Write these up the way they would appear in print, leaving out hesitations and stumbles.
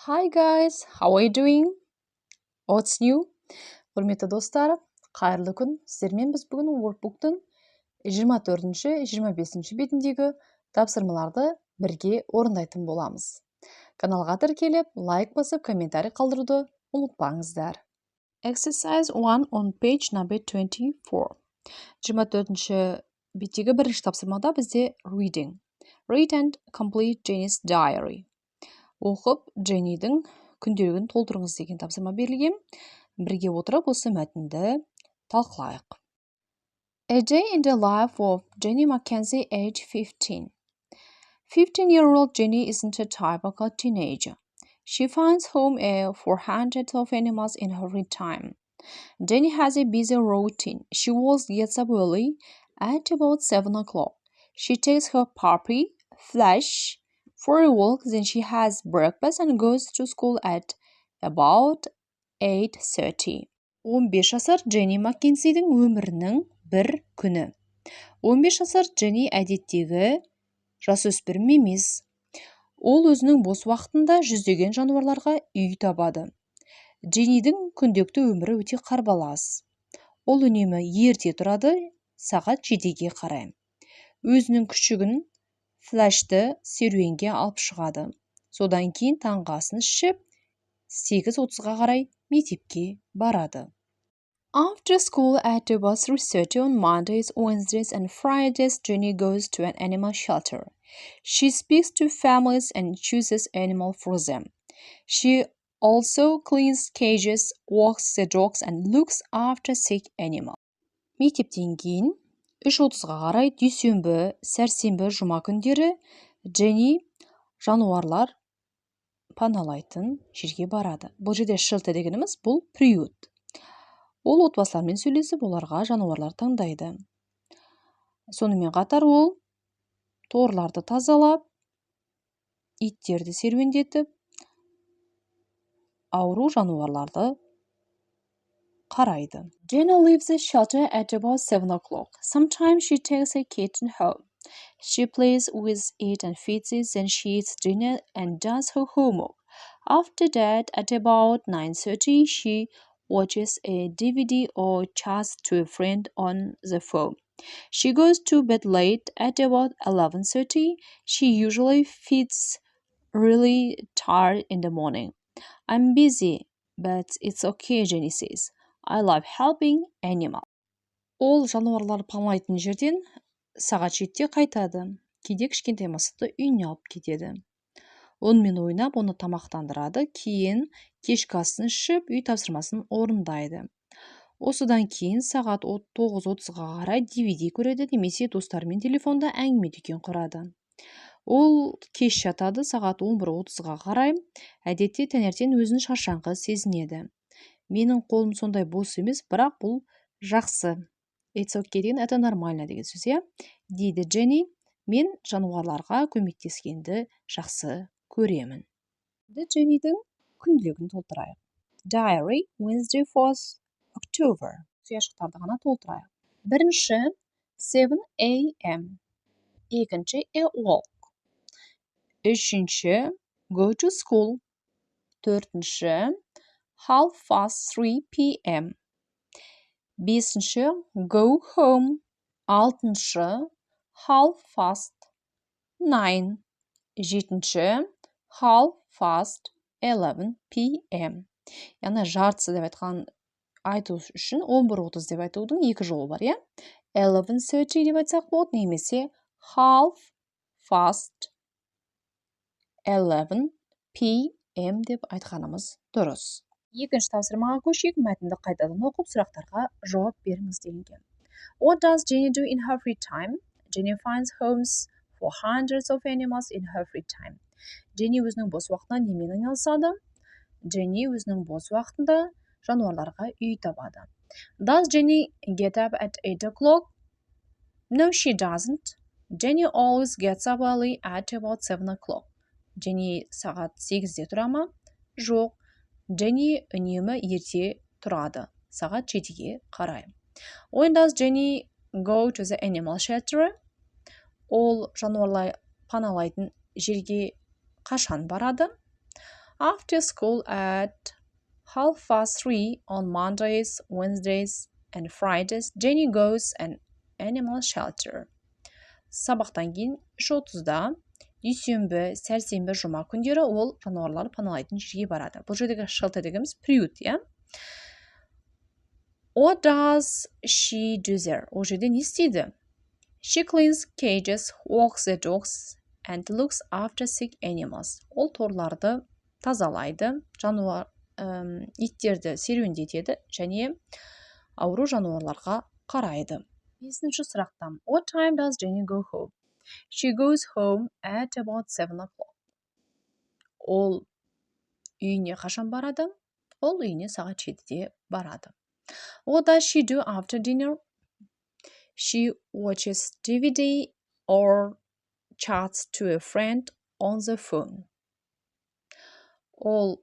Hi guys, how are you doing? What's new? Құрметті достар, қайырлы күн. Сіздермен біз бүгін Workbook'тың 24-25 бетіндегі тапсырмаларды бірге орындайтын боламыз. Каналға тіркеліп, лайк басып, комментарий қалдыруды ұмытпаңыздар. Exercise 1 on page number 24. 24 беттегі бірінші тапсырмада бізде reading. Read and complete Jenny's diary. Оқып, Дженнидің күнделігін толтырыңыз деген тапсырма берілген. Бірге отырып, осы мәтінді талқылайық. A day in the life of Jenny Mackenzie, age 15. 15-year-old Jenny isn't a typical teenager. She finds home for hundreds of animals in her free time. Jenny has a busy routine. She always gets up early at about 7 o'clock. She takes her puppy, Flash, for a walk, then she has breakfast and goes to school at about 8:30. 15 жасар Дженни Маккензидің өмірінің бір күні. 15 жасар Дженни әдеттегі жасөспірім емес. Ол өзінің бос уақытында жүздеген жануарларға үй табады. Дженнидің күнделікті өмірі өте қарбалас. Ол үнемі ерте тұрады, сағат 7-ге қарай. Өзінің күшігін Флашты серуенге алып шығады. Содан кейін таңғы асын ішіп, 8:30-ға қарай мектепке барады. After school at about 3:30 on Mondays, Wednesdays and Fridays, Jenny goes to an animal shelter. She speaks to families and chooses animal for them. She also cleans cages, walks the dogs and looks after sick animals. Мектептен кейін 3:30-ға қарай дүйсенбі, сәрсенбі, жұма күндері Дженни жануарлар паналайтын жерге барады. Бұл жерде шелтер дегеніміз бұл приют. Ол отбасылармен сөйлесіп, оларға жануарлар таңдайды. Сонымен қатар ол торларды тазалап, иттерді серуендетіп, ауру жануарларды қарайды. Jenny leaves the shelter at about 7 o'clock. Sometimes she takes a kitten home. She plays with it and feeds it, then she eats dinner and does her homework. After that, at about 9:30, she watches a DVD or chats to a friend on the phone. She goes to bed late at about 11:30. She usually feels really tired in the morning. I'm busy, but it's okay, Jenny says. I love helping animals. Ол жануарлар паналайтын жерден сағат 7-те қайтады. Кейде кішкентай мысықты үйіне алып кетеді. Онымен ойнап, оны тамақтандырады, кейін кешкі асын ішіп, үй тапсырмасын орындайды. Осыдан кейін сағат 9:30-ға қарай DVD көреді, немесе достарымен телефонда әңгіме-дүкен құрады. Ол кеш жатады, сағат 11:30-ға қарай, әдетте таңертең өзін шаршаңқы сезінеді. Менің қолым сондай бос емес, бірақ бұл жақсы. It's okay деген, это нормально деген сөз, иә? Дейді Дженни, мен жануарларға көмектескенді жақсы көремін. Дженнидің күнделігін толтырайық. Diary, Wednesday 4th October. Сұяшықтарды ғана толтырайық. Бірінші, 7 a.m. Екінші, a walk. Үшінші, go to school. Төртінші, 3:30 p.m. Бесінші, go home. Алтыншы, 9:30. Жетінші, 11:30 p.m. Яғни жартысы деп айту үшін 11:30 деп айтудың екі жолы бар, иә? 11:30 деп айтсақ болады, немесе 11:30 p.m. деп айтқанымыз дұрыс. Екінші тапсырмаға көшейік, мәтінді қайтадан оқып, сұрақтарға жауап беріңіз делінген. What does Jenny do in her free time? Jenny finds homes for hundreds of animals in her free time. Jenny өзінің бос уақытында немен айналысады? Jenny өзінің бос уақытында жануарларға үй табады. Does Jenny get up at 8 o'clock? No, she doesn't. Jenny always gets up early at about 7 o'clock. Jenny сағат 8-де тұра ма? Жоқ. Jenny үнемі ерте тұрады, сағат 7-ге қарай. When does Jenny go to the animal shelter? Ол жануарлар паналайтын жерге қашан барады? After school at 3:30 on Mondays, Wednesdays, and Fridays, Jenny goes an animal shelter. Сабақтан кейін 3:30-да дүйсенбі, сәрсенбі, жұма күндері ол жануарларды паналайтын жерге барады. Бұл жердегі shelter дегеніміз приют, иә? What does she do there? Ол жерде не істейді? She cleans cages, walks the dogs, and looks after sick animals. Ол торларды тазалайды, иттерді серуендетеді және ауру жануарларға қарайды. 5-ші сұрақтан. What time does Jenny go home? She goes home at about 7 o'clock. Ол үйіне қашан барады? Ол үйіне сағат 7-де барады. What does she do after dinner? She watches DVD or chats to a friend on the phone. Ол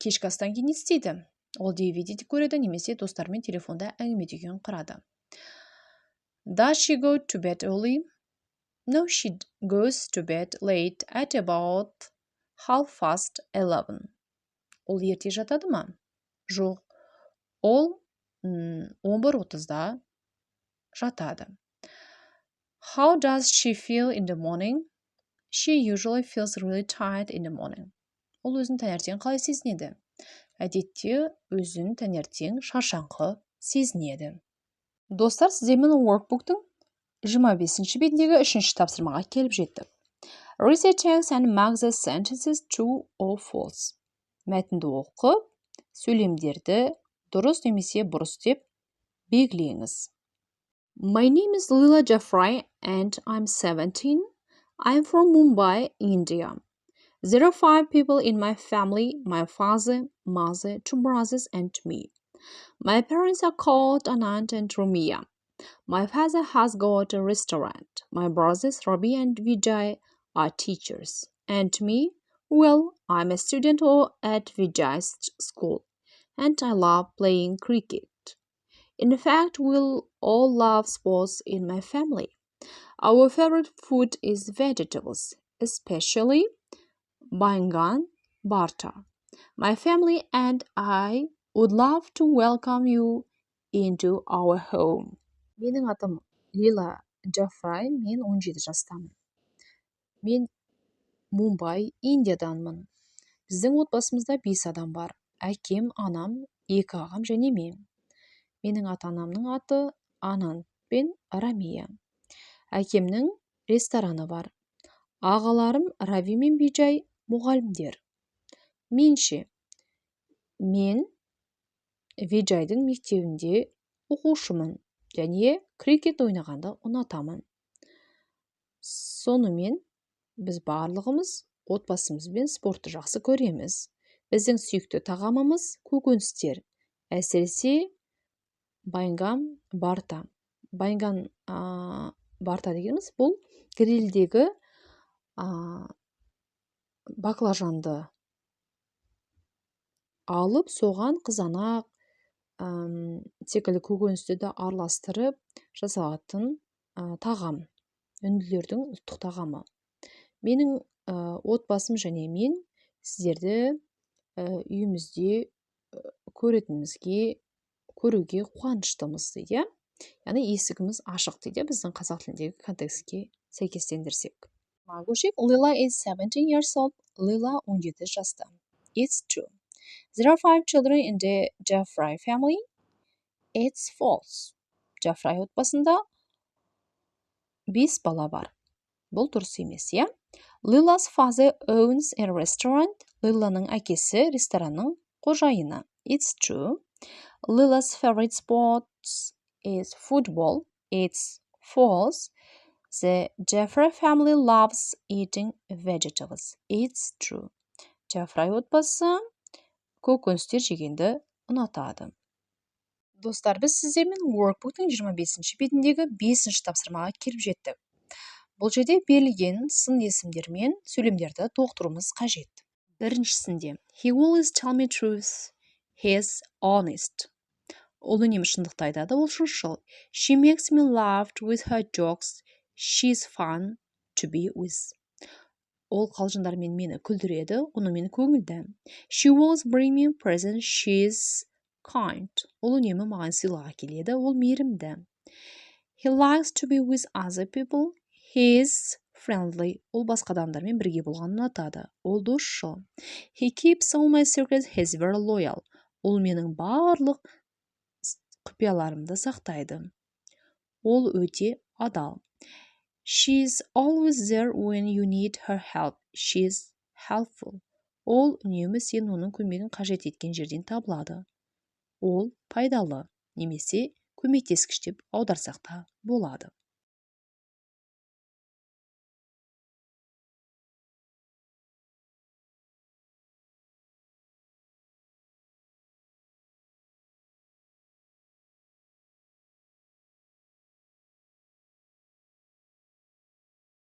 кешкі астан кейін не істейді? Ол DVD көреді немесе достарымен телефонда әңгімелесуге құрады. Does she go to bed early? No, she goes to bed late at about 11:30. Ол ерте жатады ма? Жоқ. Ол 11:30-да жатады. How does she feel in the morning? She usually feels really tired in the morning. Ол өзін таңертең қалай сезінеді? Әдетте өзін таңертең шаршаңқы сезінеді. Достар, сіздермен Workbook'тың 25-ші бетіндегі 3-ші тапсырмаға келіп жеттік. Read the text and mark the sentences true or false. Мәтінді оқып, сөйлемдерді дұрыс немесе бұрыс деп белгілеңіз. My name is Lila Jaffrey and I'm 17. I'm from Mumbai, India. There are 5 people in my family, my father, mother, 2 brothers and me. My parents are called Anand and Rumia. My father has got a restaurant. My brothers Robbie and Vijay are teachers. And me? Well, I'm a student at Vijay's school. And I love playing cricket. In fact, we all love sports in my family. Our favorite food is vegetables, especially Bangan Barta. My family and I would love to welcome you into our home. Менің атым Лила Джафрай, мен 17 жастамын. Мен Мумбай, Индияданмын. Біздің отбасымызда 5 адам бар. Әкем, анам, 2 ағам және мен. Менің ата-анамның аты Ананд пен Рамия. Әкемнің рестораны бар. Ағаларым Рави мен Биджай мұғалімдер. Менше, мен Виджайдың мектебінде оқушымын және крикет ойнағанды ұнатамын. Сонымен біз барлығымыз отбасымызбен спортты жақсы көреміз. Біздің сүйікті тағамымыз көкөністер. Әсіресе Байнган барта. Байнган барта дегеніміз бұл грильдегі баклажанды алып, соған қызанақ, секілді көкөністерді араластырып жасалатын тағам. Үнділердің ұлттық тағамы. Менің отбасым және мен сіздерді үйімізде көруге қуаныштымыз дейді. Яғни есігіміз ашық дейді, біздің қазақ тіліндегі контекстке сәйкестендірсек. Көшек, Lila is 17 years old. Lila 17 жаста. It's true. There are 5 children in the Jaffrey family. It's false. Jaffrey отбасында 5 бала бар. Бұл дұрыс емес, иә? Lila's father owns a restaurant. Lilaның әкесі ресторанның қожайыны. It's true. Lila's favorite sports is football. It's false. The Jaffrey family loves eating vegetables. It's true. Jaffrey отбасы көкөністер жегенді ұнатады. Достар, біз сіздермен Workbook'тың 25-ші бетіндегі 5-ші тапсырмаға келіп жеттік. Бұл жерде берілген сын есімдер мен сөйлемдерді толықтыруымыз қажет. Біріншісінде, he always tell me truth. He's honest. Ол үнемі шындықты айтады, ол шыншыл. She makes me laugh with her jokes. She's fun to be with. Ол қалжыңдармен мені күлдіреді, онымен көңілді. She was bring me present, she's kind. Ол үнемі маған сыйлық әкеледі, ол мейірімді. He likes to be with other people, he's friendly. Ол басқа адамдармен бірге болғанын ұнатады. Ол досшыл. He keeps all my secrets, he's very loyal. Ол менің барлық құпияларымды сақтайды. Ол өте адал. She's always there when you need her help. She's helpful. Ол үнемі сен оның көмегін қажет еткен жерден табылады. Ол пайдалы, немесе көмектескіш деп аударсақ та болады.